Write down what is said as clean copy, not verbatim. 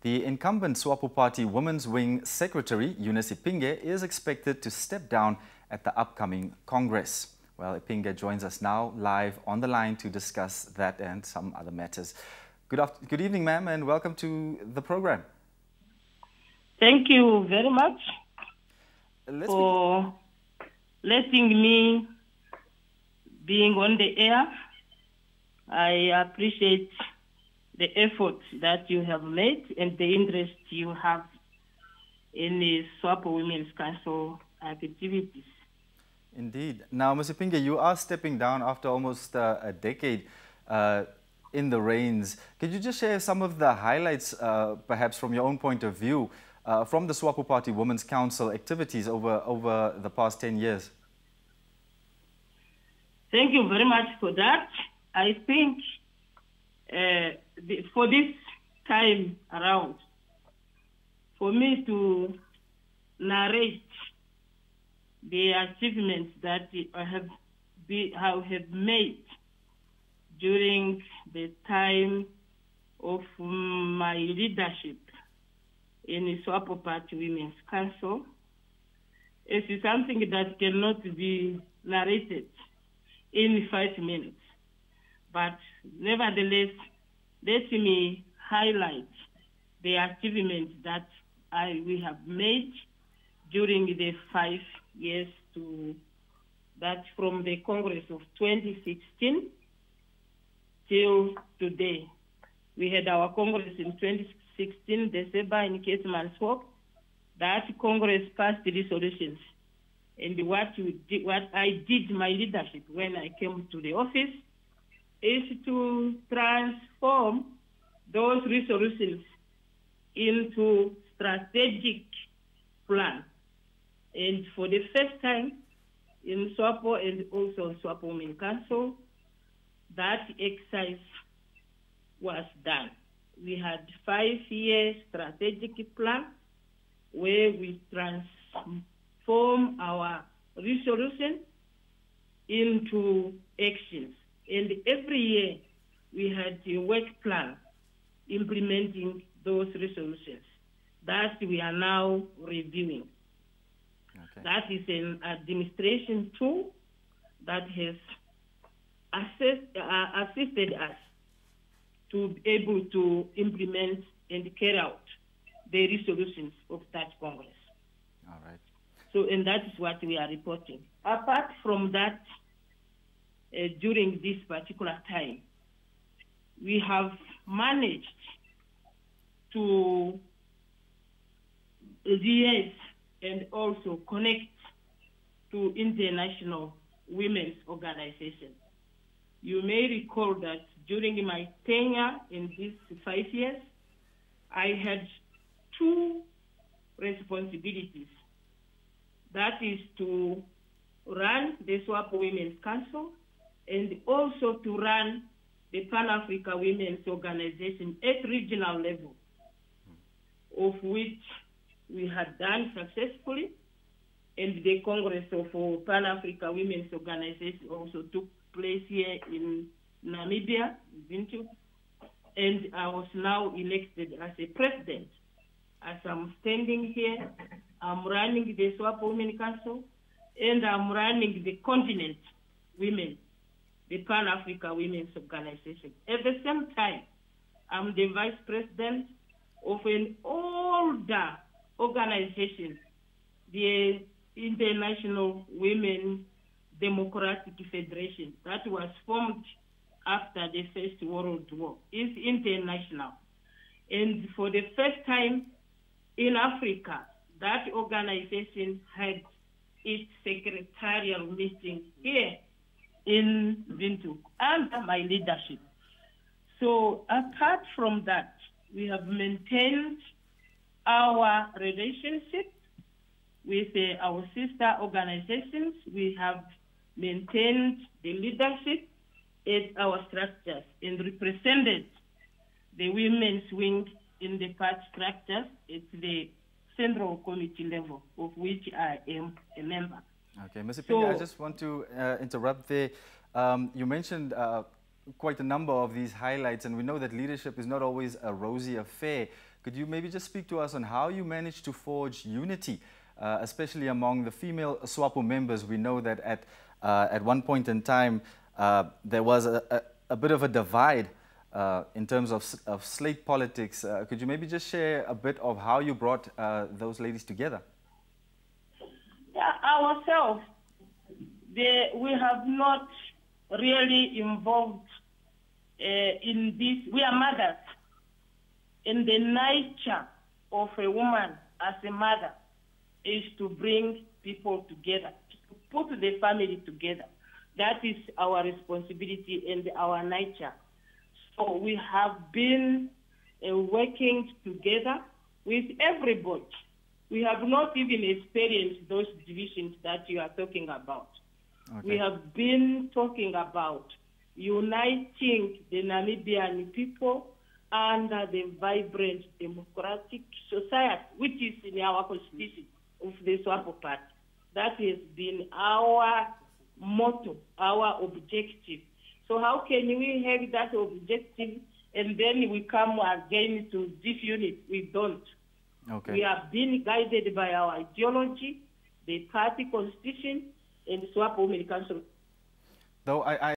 The incumbent SWAPO Party Women's Wing Secretary, Eunice Iipinge, is expected to step down at the upcoming Congress. Well, Iipinge joins us now live on the line to discuss that and some other matters. Good evening, ma'am, and welcome to the program. Thank you very much for letting me being on the air. I appreciate the effort that you have made and the interest you have in the SWAPO Women's Council activities. Indeed. Now, Ms. Iipinge, you are stepping down after almost a decade in the reins. Could you just share some of the highlights, perhaps from your own point of view, from the SWAPO Party Women's Council activities over the past 10 years? Thank you very much for that. I think for this time around, for me to narrate the achievements that I have made during the time of my leadership in the SWAPO Party Women's Council, it is something that cannot be narrated in 5 minutes. But nevertheless, let me highlight the achievements that we have made during the 5 years from the Congress of 2016 till today. We had our Congress in 2016, December, in Keetmanshoop. That Congress passed resolutions. And what I did, my leadership, when I came to the office, is to transform those resolutions into strategic plan. And for the first time in SWAPO and also SWAPO Women's Council, that exercise was done. We had 5-year strategic plan where we transform our resolution into actions. And every year we had a work plan implementing those resolutions that we are now reviewing. Okay. That is an administration tool that has assisted us to be able to implement and carry out the resolutions of that Congress. All right. So, and that is what we are reporting. Apart from that, during this particular time, we have managed to liaise and also connect to international women's organizations. You may recall that during my tenure in these 5 years, I had 2 responsibilities. That is to run the SWAPO Women's Council and also to run the Pan-Africa Women's Organization at regional level, of which we had done successfully, and the Congress of Pan-Africa Women's Organization also took place here in Namibia, Windhoek, and I was now elected as a president. As I'm standing here, I'm running the SWAPO Women's Council, and I'm running the continent women, the Pan-Africa Women's Organization. At the same time, I'm the vice president of an older organization, the International Women Democratic Federation, that was formed after the First World War. It's international. And for the first time in Africa, that organization had its secretarial meeting here in Windhoek under my leadership. So apart from that, we have maintained our relationship with our sister organizations. We have maintained the leadership at our structures and represented the women's wing in the party structures at the Central Committee level, of which I am a member. Okay, Ms. Iipinge, I just want to interrupt there. You mentioned quite a number of these highlights, and we know that leadership is not always a rosy affair. Could you maybe just speak to us on how you managed to forge unity, especially among the female SWAPO members? We know that at one point in time, there was a bit of a divide in terms of slate politics. Could you maybe just share a bit of how you brought those ladies together? Yeah, ourselves, we have not really involved in this. We are mothers, and the nature of a woman as a mother is to bring people together, to put the family together. That is our responsibility and our nature. So we have been working together with everybody. We have not even experienced those divisions that you are talking about. Okay. We have been talking about uniting the Namibian people under the vibrant democratic society, which is in our constitution of the SWAPO Party. That has been our motto, our objective. So how can we have that objective and then we come again to this unit? We don't. Okay. We have been guided by our ideology, the party constitution, and SWAPO Women Council. Though I